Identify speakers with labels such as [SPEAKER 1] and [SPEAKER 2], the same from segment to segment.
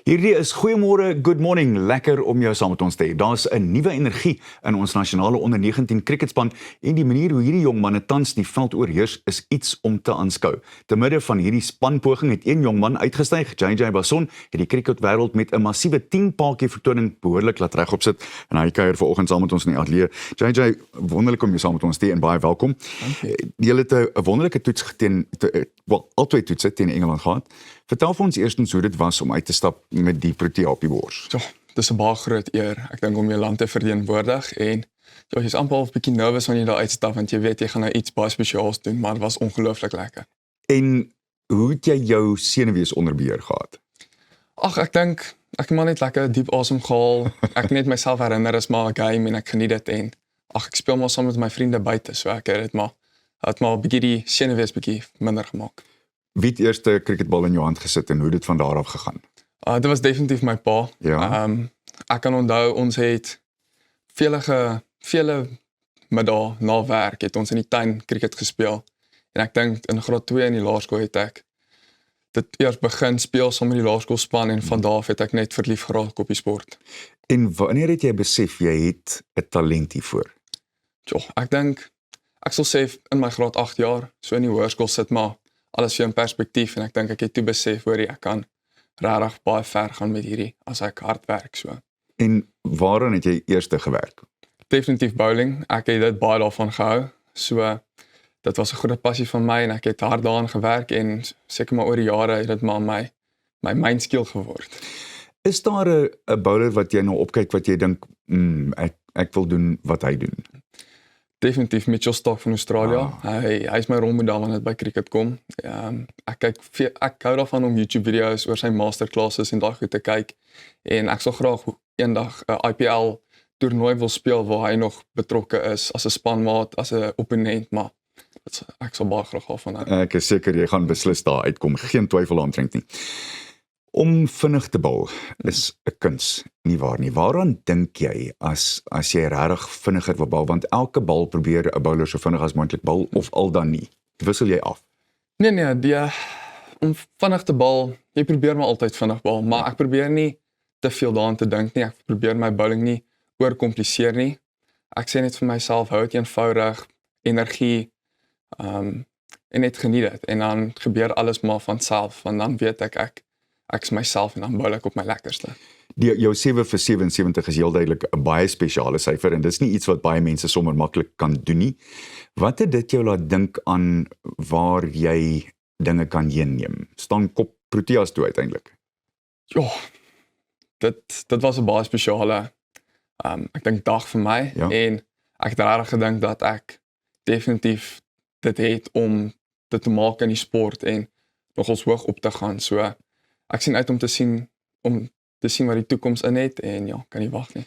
[SPEAKER 1] Hierdie is goeiemôre, good morning, lekker om jou saam met ons te hê. Daar's 'n nuwe energie in ons nasionale onder 19 cricketspan en die manier hoe hierdie jong manne tans die veld oorheers is iets om te aanskou. Te midde van hierdie spanpoging het een jong man uitgestyg, JJ Basson, het die cricketwêreld met 'n massiewe 10-paadjie vertoning behoorlik laat regop sit en hy kuier vanoggend saam met ons in die ateljee. JJ, wonderlik om jou saam met ons te hê en baie welkom.
[SPEAKER 2] Dankie.
[SPEAKER 1] Julle het 'n wonderlike toets al twee toetse teen Engeland gehad. Vertel vir ons eerstens hoe dit was om uit te stap met die Protea op die bors.
[SPEAKER 2] Ja, dis 'n baie groot eer. Ek dink om jou land te verteenwoordig en ja, jy's amper 'n bietjie nervus wanneer jy daar uitstap want jy weet jy gaan nou iets baie spesiaals doen, maar dit was ongelooflik lekker.
[SPEAKER 1] En hoe het jy jou senuwees onder beheer gehad?
[SPEAKER 2] Ag, ek dink ek het maar net lekker diep asem gehaal. Ek net myself herinner is maar 'n game en ek geniet dit en ag, ek speel maar saam met my vriende buite, so ek het dit maar 'n bietjie die senuwees bietjie minder gemaak.
[SPEAKER 1] Wie het eerste cricketbal in jou hand gesit en hoe dit van daar af gegaan?
[SPEAKER 2] Dit was definitief my pa.
[SPEAKER 1] Ja.
[SPEAKER 2] Ek kan onthou ons het vele middae na werk het ons in die tuin cricket gespeel. En ek dink in graad 2 in die laerskool het ek dit eers begin speel saam met die laerskoolspan en van daar af het ek net verlief geraak op die sport.
[SPEAKER 1] En wanneer het jy besef jy het 'n talent hiervoor?
[SPEAKER 2] Ja, ek dink ek sal sê in my graad 8 jaar, so in die hoërskool sit maar alles vir in perspektief en ek dink ek het toe besef hoor ek kan regtig baie ver gaan met hierdie as ek hard werk so.
[SPEAKER 1] En waaraan het jy eerste gewerk?
[SPEAKER 2] Definitief bowling. Ek het dit baie daarvan gehou. So dit was 'n groot passie van my en ek het hard daaraan gewerk en seker maar oor die jare het dit maar my main skill geword.
[SPEAKER 1] Is daar 'n bowler wat jy nou opkyk wat jy dink, ek wil doen wat hy doen?
[SPEAKER 2] Definitief Mitchell Starc van Australië. Hy is my rolmodel wanneer dit by cricket kom. Ek hou daarvan om YouTube video's oor sy masterclasses en daai goed te kyk en ek sal graag eendag 'n IPL toernooi wil speel waar hy nog betrokke is as 'n spanmaat, as 'n opponent, maar ek sal baie graag daarvan hou.
[SPEAKER 1] Ek is seker jy gaan beslis daar uitkom, geen twyfel aantrek nie. Om vinnig te bal is 'n kuns, nie waar nie. Waaraan dink jy as jy regtig vinniger wil bal, want elke bal probeer 'n bowler so vinnig as moontlik bal of al dan nie. Wissel jy af?
[SPEAKER 2] Nee, om vinnig te bal, jy probeer maar altyd vinnig bal, maar ek probeer nie te veel daaraan te dink nie. Ek probeer my bowling nie oorkompliseer nie. Ek sê net vir myself, hou dit eenvoudig, energie, en net geniet dit. En dan gebeur alles maar van self, want dan weet ek is myself en dan bou ek op my lekkerste.
[SPEAKER 1] Jou 7 vir 77 is heel duidelik 'n baie spesiale syfer en dis nie iets wat baie mense sommer maklik kan doen nie. Wat het dit jou laat dink aan waar jy dinge kan heen neem? Staan kop Proteas toe uiteindelik?
[SPEAKER 2] Ja, dit was 'n baie spesiale ek dink dag vir my en ek het regtig gedink dat ek definitief dit het om dit te maak in die sport en nogals hoog op te gaan. So ek sien uit om te sien wat die toekoms in het en ja, kan nie wag nie.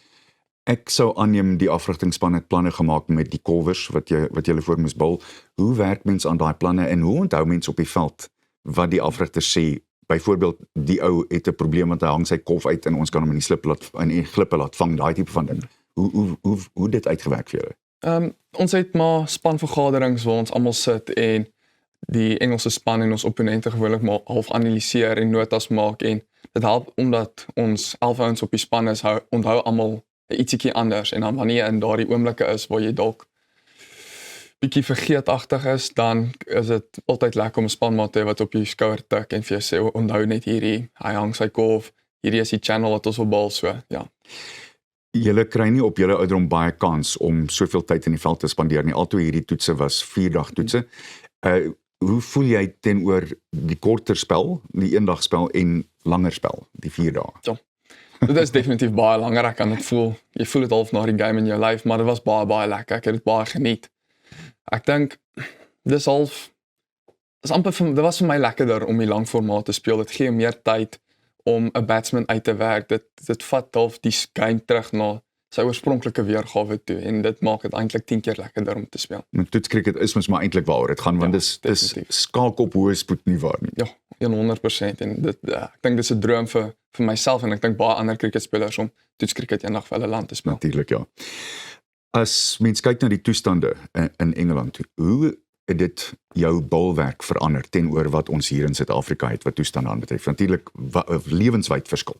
[SPEAKER 1] Ek sou aanneem die afrigtingspan het planne gemaak met die kolwers wat julle voor moes bal. Hoe werk mens aan daai planne en hoe onthou mens op die veld wat die afrigters sê? Byvoorbeeld die ou het 'n probleem want hy hang sy kolf uit en ons kan hom in die glippe laat vang, daai tipe van ding. Hoe dit uitgewerk vir julle?
[SPEAKER 2] Ons het maar spanvergaderings waar ons almal sit en die Engelse span en ons opponente gewoonlik maar half analiseer en notas maak en dit help omdat ons 11 ouens op die span is, onthou almal ietsiekie anders en dan wanneer in daardie oomblikke is waar jy dalk bietjie vergeetagtig is, dan is dit altyd lekker om 'n spanmaat te hê wat op jou skouer tik en vir jou sê onthou net hierdie, hy hang sy kolf, hierdie is die channel wat ons wil bal, so ja.
[SPEAKER 1] Julle kry nie op julle ouderdom baie kans om soveel tyd in die veld te spandeer nie. Altoe hierdie toetse was 4-dag toetse. Hoe voel jy teenoor die korter spel, die eendagspel en langer spel, die 4 dae?
[SPEAKER 2] Ja. Dit is definitief baie langer, ek kan dit voel. Jy voel dit half na die game in jou lyf, maar dit was baie lekker. Ek het dit baie geniet. Ek dink dit was vir my lekkerder om die lang formaat te speel. Dit gee meer tyd om 'n batsman uit te werk. Dit vat half die game terug na sy oorspronklike weergawe toe en dit maak dit eintlik 10 keer lekkerder om te speel.
[SPEAKER 1] Met toetskriket is mens maar eintlik waaroor dit gaan, want dis skaak op hoë spoed nie waar nie.
[SPEAKER 2] Ja, 100% en ek dink dis 'n droom vir myself en ek dink baie ander cricketspelers om toetskriket eendag vir hulle land te speel.
[SPEAKER 1] Natuurlik ja. As mens kyk na die toestande in Engeland, hoe dit jou bulwerk verander teenoor wat ons hier in Suid-Afrika het wat toestande aanbetref? Natuurlik lewenswyd verskil.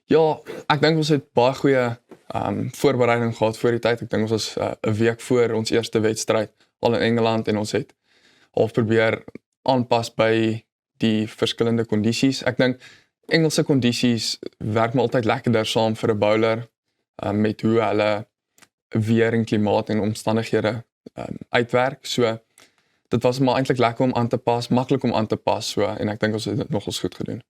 [SPEAKER 2] Ja, ek dink ons het baie goeie voorbereiding gehad voor die tyd. Ek dink ons was 'n week voor ons eerste wedstryd al in Engeland en ons het half probeer aanpas by die verskillende kondisies. Ek dink Engelse kondisies werk maar altyd lekkerder saam vir 'n bowler met hoe hulle weer en klimaat en omstandighede uitwerk. So dit was maar eintlik lekker om aan te pas, maklik om aan te pas, so en ek dink ons het dit nogals goed gedoen.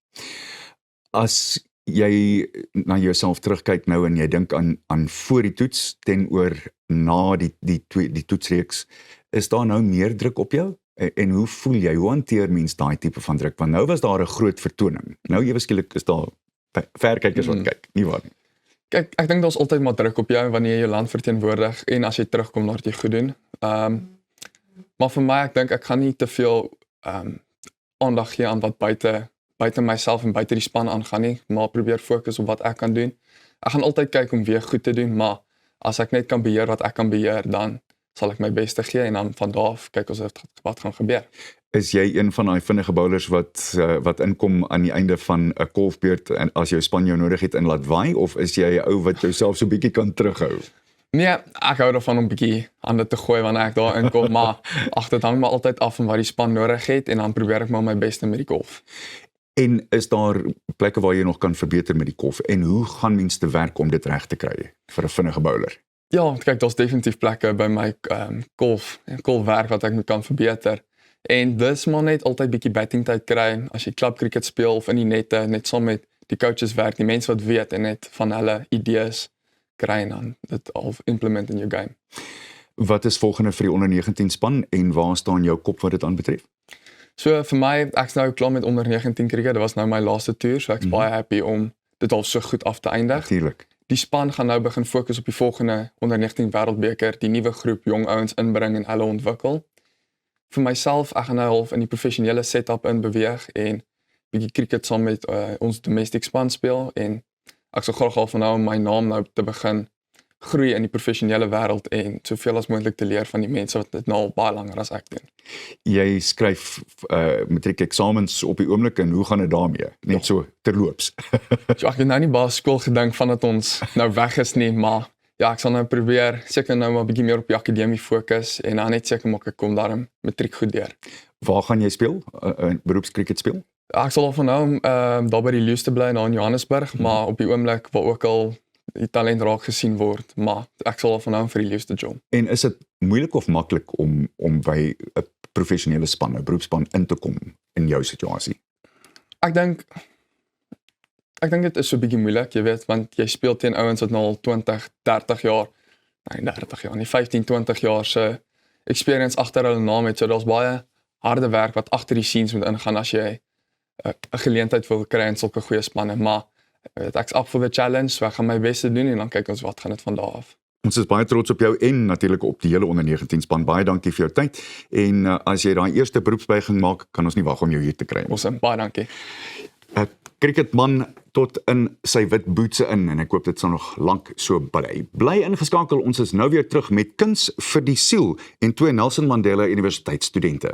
[SPEAKER 1] As jy na jouself terugkyk nou en jy dink aan voor die toets teenoor na die toetsreeks, is daar nou meer druk op jou? En hoe voel jy? Hoe hanteer mens daai tipe van druk? Want nou was daar 'n groot vertoning. Nou ewe skielik is daar verkykers wat kyk, nie waar nie?
[SPEAKER 2] Kyk, ek dink daar's altyd maar druk op jou wanneer jy jou land verteenwoordig en as jy terugkom laat jy goed doen. Maar vir my, ek dink ek gaan nie te veel aandag gee aan wat buite myself en buite die span aangaan nie, maar probeer fokus op wat ek kan doen. Ek gaan altyd kyk om weer goed te doen, maar as ek net kan beheer wat ek kan beheer, dan sal ek my beste gee en dan van daar af kyk ons wat gaan gebeur.
[SPEAKER 1] Is jy een van daai vinnige bowlers wat inkom aan die einde van 'n golfbeurt en as jou span jou nodig het en laat waai, of is jy 'n ou wat jouself so bietjie kan terughou?
[SPEAKER 2] Nee, ek hou daarvan om 'n bietjie hande te gooi wanneer ek daar inkom, maar dit hang maar altyd af van wat die span nodig het en dan probeer ek maar my beste met die golf.
[SPEAKER 1] En is daar plekke waar jy nog kan verbeter met die golf? En hoe gaan mens te werk om dit reg te kry vir 'n vinnige bowler?
[SPEAKER 2] Ja, kyk, daar's definitief plekke by my golfwerk wat ek moet kan verbeter. En dis maar net altyd bietjie batting tyd kry as jy club cricket speel of in die nette, net saam met die coaches werk, die mense wat weet en net van hulle idees kry en dan dit al implement in jou game.
[SPEAKER 1] Wat is volgende vir die onder 19 span en waar staan jou kop wat dit aanbetref?
[SPEAKER 2] So vir my, ek's nou klaar met onder 19 cricket, dit was nou my laaste toer, so ek's baie happy om dit al so goed af te eindig.
[SPEAKER 1] Natuurlik.
[SPEAKER 2] Die span gaan nou begin fokus op die volgende onder 19 wêreldbeker, die nuwe groep jong ouens inbring en hulle ontwikkel. Vir myself, ek gaan nou half in die professionele setup in beweeg en bietjie cricket saam met ons domestic span speel en ek sou graag al van nou my naam nou te begin groei in die professionele wêreld en soveel as moontlik te leer van die mense wat dit nou al baie langer as ek doen.
[SPEAKER 1] Jy skryf matriekeksamens op die oomblik en hoe gaan dit daarmee? Net so terloops.
[SPEAKER 2] So ek het nou nie baie skool gedink vandat ons nou weg is nie, maar ja, ek sal nou probeer seker nou maar 'n bietjie meer op die akademie fokus en dan net seker maak ek kom daarom matriek goed deur.
[SPEAKER 1] Waar gaan jy speel? Beroepskriket speel?
[SPEAKER 2] Ek sal al van nou daar by die Leeu's te bly daar in Johannesburg, maar op die oomblik waar ook al die talent raak gesien word, maar ek sal al van nou vir die Leeu's te jong.
[SPEAKER 1] En is dit moeilik of maklik om by 'n professionele span, 'n beroepspan in te kom in jou situasie?
[SPEAKER 2] Ek dink dit is so 'n bietjie moeilik, jy weet, want jy speel teen ouens wat nou al 20, 30 jaar, nee 30 jaar, nie 15, 20 jaar se experience agter hulle naam het, so daar's baie harde werk wat agter die scenes moet ingaan as jy 'n geleentheid wil kry in sulke goeie spanne, maar ek's up for the challenge, so ek gaan my bes te doen en dan kyk ons wat gaan dit van daar af.
[SPEAKER 1] Ons is baie trots op jou en natuurlik op die hele onder 19 span. Baie dankie vir jou tyd. En as jy daai eerste beroepsbuiging maak, kan ons nie wag om jou hier te kry nie.
[SPEAKER 2] Awesome, baie dankie.
[SPEAKER 1] 'n Cricketman tot in sy wit boetse in en ek hoop dit sal nog lank so bly. Bly ingeskakel, ons is nou weer terug met Kuns vir die Siel en 2 Nelson Mandela Universiteitsstudente.